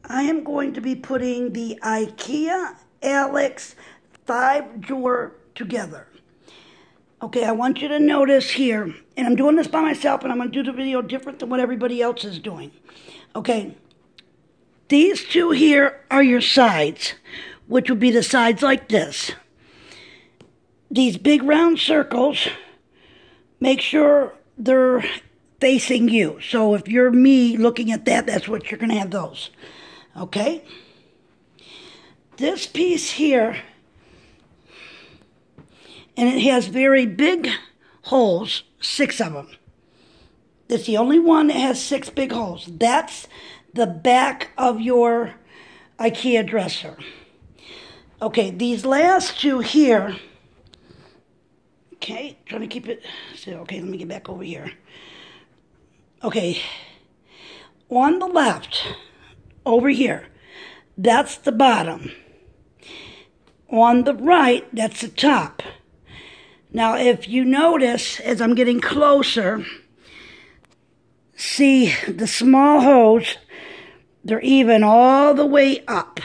I am going to be putting the IKEA Alex 5-drawer together. Okay, I want you to notice here, and I'm doing this by myself, and I'm going to do the video different than what everybody else is doing. Okay, these two here are your sides, which would be the sides like this. These big round circles, make sure they're facing you. So if you're me looking at that, that's what you're going to have those. Okay? This piece here, and it has very big holes, 6 of them. It's the only one that has 6 big holes. That's the back of your IKEA dresser. Okay, these last two here, okay, trying to keep it, so, okay, let me get back over here. Okay, on the left, over here, that's the bottom. On the right, that's the top. Now, if you notice, as I'm getting closer, see the small holes, they're even all the way up,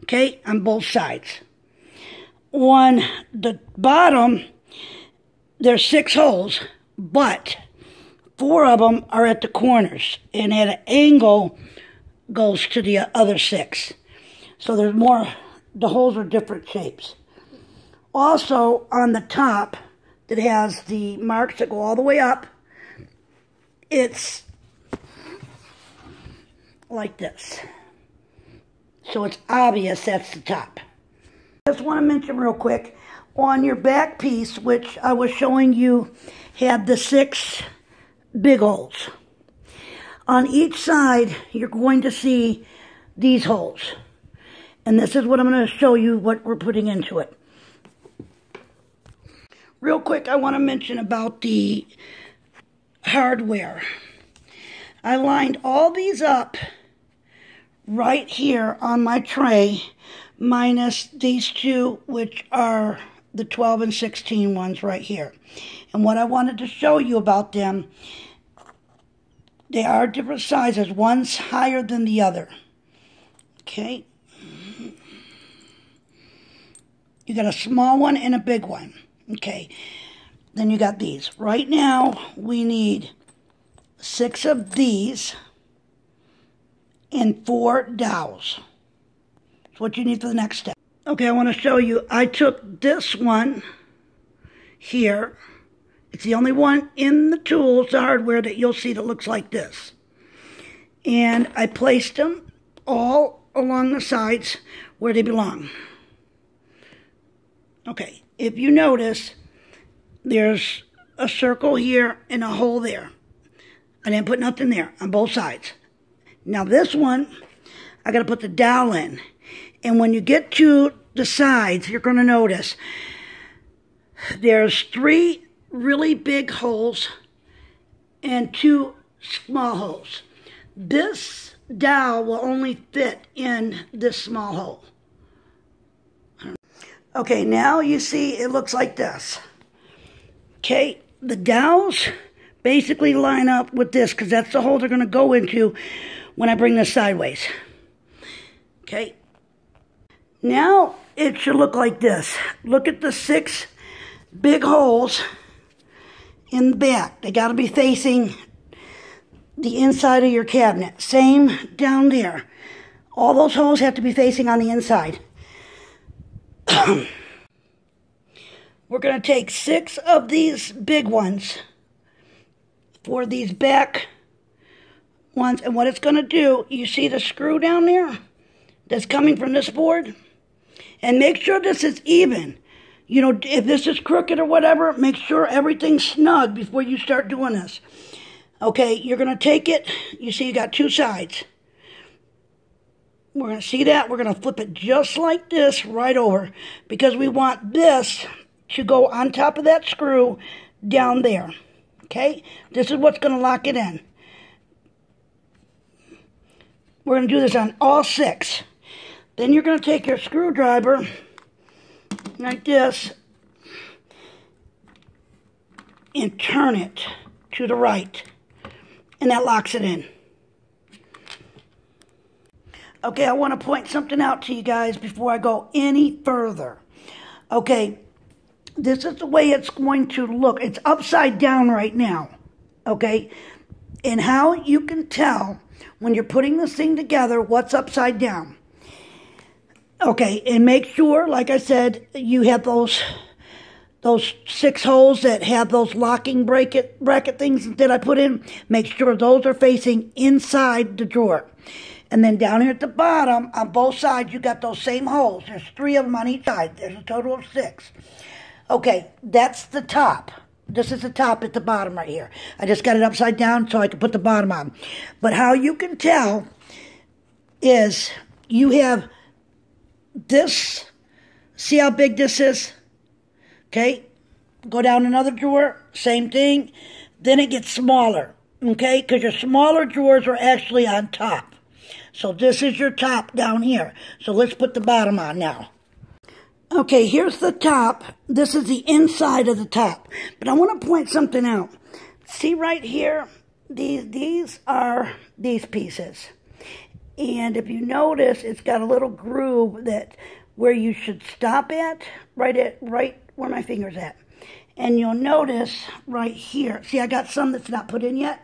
okay, on both sides. On the bottom, there's 6 holes, but 4 of them are at the corners, and at an angle goes to the other 6. So there's more, the holes are different shapes. Also, on the top, that has the marks that go all the way up, it's like this. So it's obvious that's the top. Just want to mention real quick, on your back piece, which I was showing you, had the 6 big holes. On each side, you're going to see these holes. And this is what I'm going to show you what we're putting into it. Real quick, I want to mention about the hardware. I lined all these up right here on my tray, minus these 2, which are the 12 and 16 ones right here. And what I wanted to show you about them, they are different sizes. One's higher than the other. Okay. You got a small one and a big one. Okay. Then you got these. Right now, we need 6 of these and 4 dowels. That's what you need for the next step. Okay, I want to show you. I took this one here. It's the only one in the tools, the hardware, that you'll see that looks like this. And I placed them all along the sides where they belong. Okay, if you notice, there's a circle here and a hole there. I didn't put nothing there on both sides. Now this one, I got to put the dowel in. And when you get to the sides, you're going to notice there's 3 really big holes and 2 small holes. This dowel will only fit in this small hole. Okay, now you see it looks like this. Okay, the dowels basically line up with this because that's the hole they're going to go into when I bring this sideways. Okay, now it should look like this. Look at the 6 big holes in the back. They got to be facing the inside of your cabinet. Same down there. All those holes have to be facing on the inside. We're going to take 6 of these big ones for these back ones. And what it's going to do, you see the screw down there that's coming from this board? And make sure this is even. You know, if this is crooked or whatever, make sure everything's snug before you start doing this. Okay, you're going to take it. You see you got 2 sides. We're going to see that. We're going to flip it just like this right over because we want this to go on top of that screw down there. Okay? This is what's going to lock it in. We're going to do this on all 6. Then you're going to take your screwdriver like this and turn it to the right, and that locks it in. Okay, I want to point something out to you guys before I go any further. Okay, this is the way it's going to look. It's upside down right now. Okay, and how you can tell when you're putting this thing together what's upside down. Okay, and make sure, like I said, you have those 6 holes that have those locking bracket things that I put in. Make sure those are facing inside the drawer. And then down here at the bottom, on both sides, you got those same holes. There's 3 of them on each side. There's a total of 6. Okay, that's the top. This is the top at the bottom right here. I just got it upside down so I can put the bottom on. But how you can tell is you have this. See how big this is? Okay, go down another drawer, same thing. Then it gets smaller, okay? Because your smaller drawers are actually on top. So this is your top down here. So let's put the bottom on now. Okay, here's the top. This is the inside of the top. But I want to point something out. See right here? These are these pieces. And if you notice, it's got a little groove that where you should stop at, right where my finger's at. And you'll notice right here. See, I got some that's not put in yet.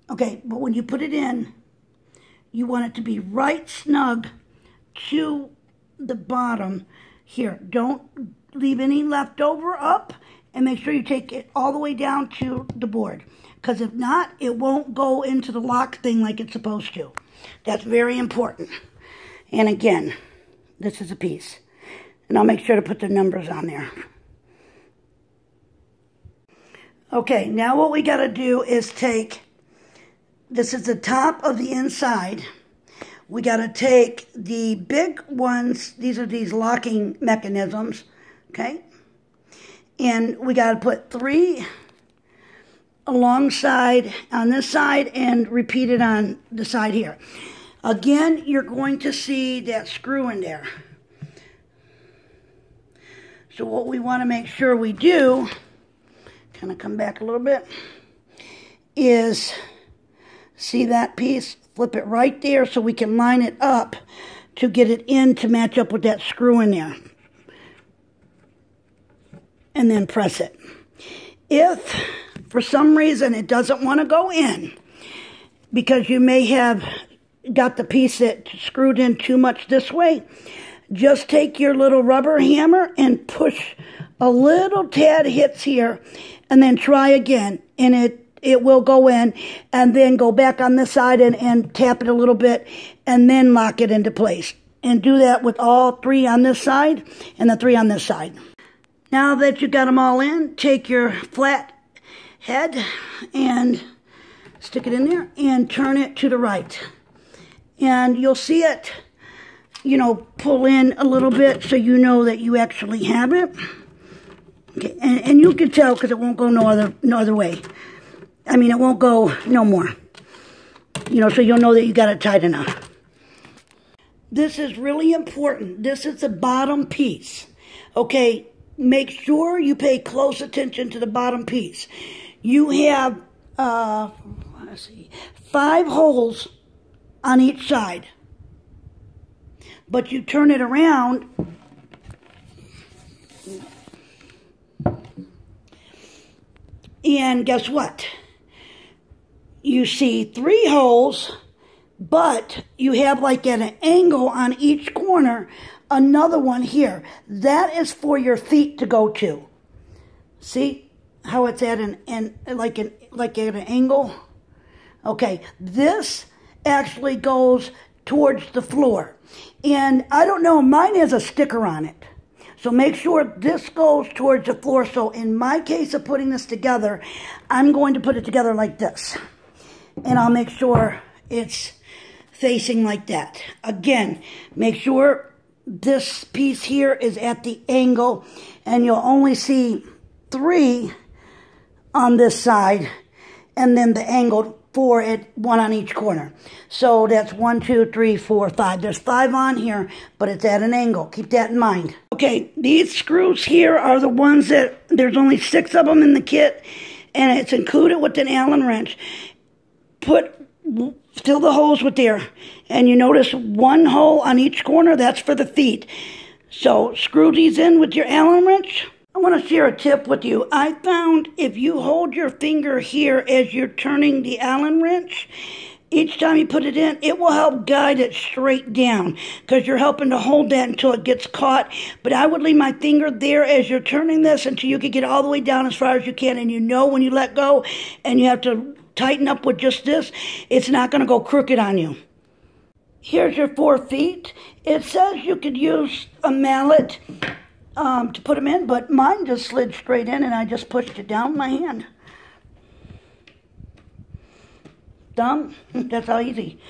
Okay, but when you put it in, you want it to be right snug to the bottom here. Don't leave any left over up, and make sure you take it all the way down to the board. Because if not, it won't go into the lock thing like it's supposed to. That's very important. And again, this is a piece. And I'll make sure to put the numbers on there. Okay, now what we got to do is take, this is the top of the inside. We got to take the big ones, these are these locking mechanisms, okay? And we got to put 3 alongside on this side and repeat it on the side here. Again, you're going to see that screw in there. So what we want to make sure we do, kind of come back a little bit, is see that piece? Flip it right there so we can line it up to get it in to match up with that screw in there. And then press it. If for some reason it doesn't want to go in, because you may have got the piece that screwed in too much this way, just take your little rubber hammer and push a little tad hits here, and then try again, and it will go in, and then go back on this side and tap it a little bit, and then lock it into place. And do that with all 3 on this side and the 3 on this side. Now that you got them all in, take your flat head and stick it in there and turn it to the right. And you'll see it, pull in a little bit so you know that you actually have it. Okay, and you can tell because it won't go no other way. I mean, it won't go no more. So you'll know that you got it tight enough. This is really important. This is the bottom piece. Okay, make sure you pay close attention to the bottom piece. You have, 5 holes on each side. But you turn it around, and guess what? You see 3 holes, but you have like at an angle on each corner, another one here. That is for your feet to go to. See how it's at like at an angle? Okay, this actually goes towards the floor. And I don't know, mine has a sticker on it. So make sure this goes towards the floor. So in my case of putting this together, I'm going to put it together like this. And I'll make sure it's facing like that. Again, make sure this piece here is at the angle, and you'll only see 3 on this side, and then the angled 4 at 1 on each corner. So that's 1, 2, 3, 4, 5. There's 5 on here, but it's at an angle. Keep that in mind. Okay, these screws here are the ones that, there's only 6 of them in the kit, and it's included with an Allen wrench. Put fill the holes with air. And you notice one hole on each corner, that's for the feet. So screw these in with your Allen wrench. I want to share a tip with you. I found if you hold your finger here as you're turning the Allen wrench, each time you put it in, it will help guide it straight down because you're helping to hold that until it gets caught. But I would leave my finger there as you're turning this until you can get all the way down as far as you can. And you know when you let go and you have to tighten up with just this, it's not going to go crooked on you. Here's your 4 feet. It says you could use a mallet to put them in, but mine just slid straight in and I just pushed it down with my hand. Done. That's how easy.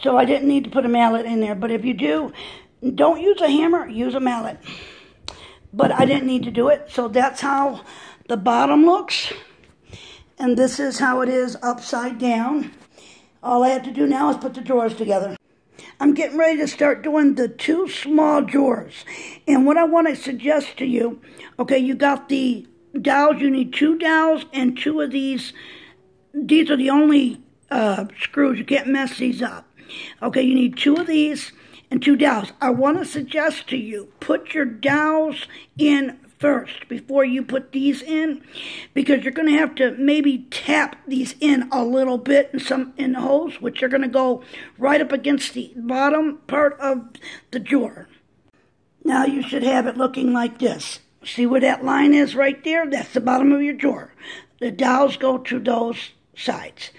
So I didn't need to put a mallet in there, but if you do, don't use a hammer, use a mallet. But I didn't need to do it, so that's how the bottom looks. And this is how it is upside down. All I have to do now is put the drawers together. I'm getting ready to start doing the 2 small drawers. And what I want to suggest to you, okay, you got the dowels. You need 2 dowels and 2 of these. These are the only screws. You can't mess these up. Okay, you need 2 of these and 2 dowels. I want to suggest to you, put your dowels in first before you put these in, because you're going to have to maybe tap these in a little bit in the holes, which are going to go right up against the bottom part of the drawer. Now you should have it looking like this. See where that line is right there? That's the bottom of your drawer. The dowels go to those sides.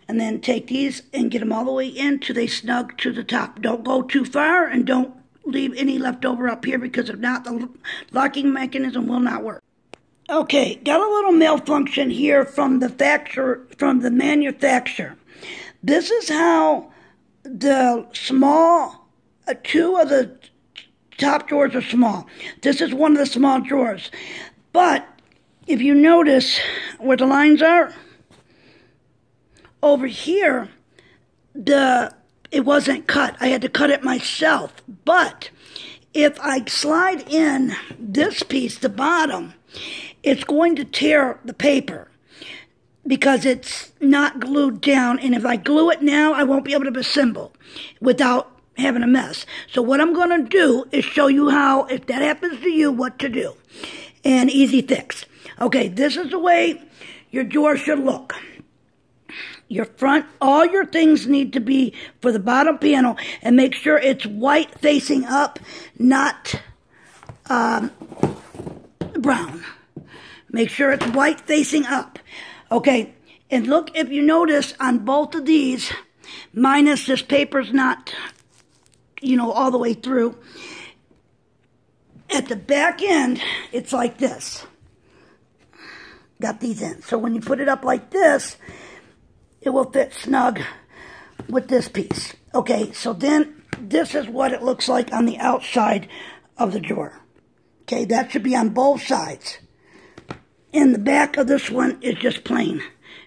And then take these and get them all the way in till they snug to the top. Don't go too far and don't leave any left over up here, because if not, the locking mechanism will not work. Okay, got a little malfunction here from the manufacturer. This is how the small, 2 of the top drawers are small. This is one of the small drawers. But if you notice where the lines are, over here, it wasn't cut. I had to cut it myself. But if I slide in this piece, the bottom, it's going to tear the paper because it's not glued down. And if I glue it now, I won't be able to assemble without having a mess. So what I'm going to do is show you how, if that happens to you, what to do. And easy fix. Okay, this is the way your drawer should look. Your front, all your things need to be for the bottom panel, and make sure it's white facing up, not brown. Make sure it's white facing up. Okay, and look, if you notice on both of these, minus this paper's not, all the way through. At the back end, it's like this. Got these in. So when you put it up like this, it will fit snug with this piece. Okay, so then this is what it looks like on the outside of the drawer. Okay, that should be on both sides. And the back of this one is just plain.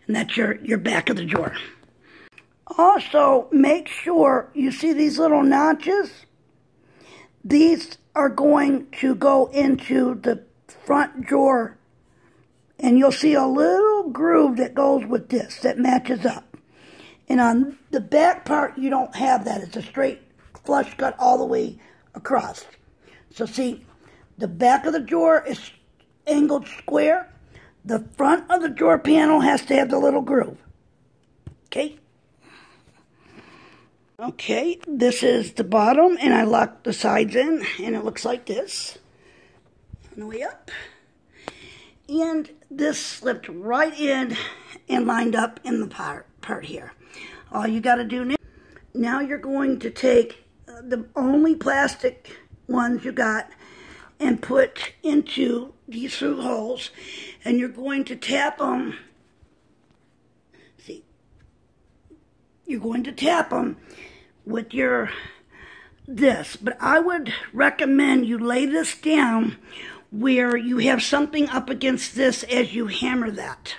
And that's your back of the drawer. Also, make sure you see these little notches. These are going to go into the front drawer. And you'll see a little groove that goes with this, that matches up. And on the back part, you don't have that. It's a straight flush cut all the way across. So see, the back of the drawer is angled square. The front of the drawer panel has to have the little groove. Okay? Okay, this is the bottom, and I locked the sides in, and it looks like this. On the way up. And this slipped right in and lined up in the part here. All you got to do now, you're going to take the only plastic ones you got and put into these through holes, and you're going to tap them. See, you're going to tap them with this, but I would recommend you lay this down where you have something up against this as you hammer that.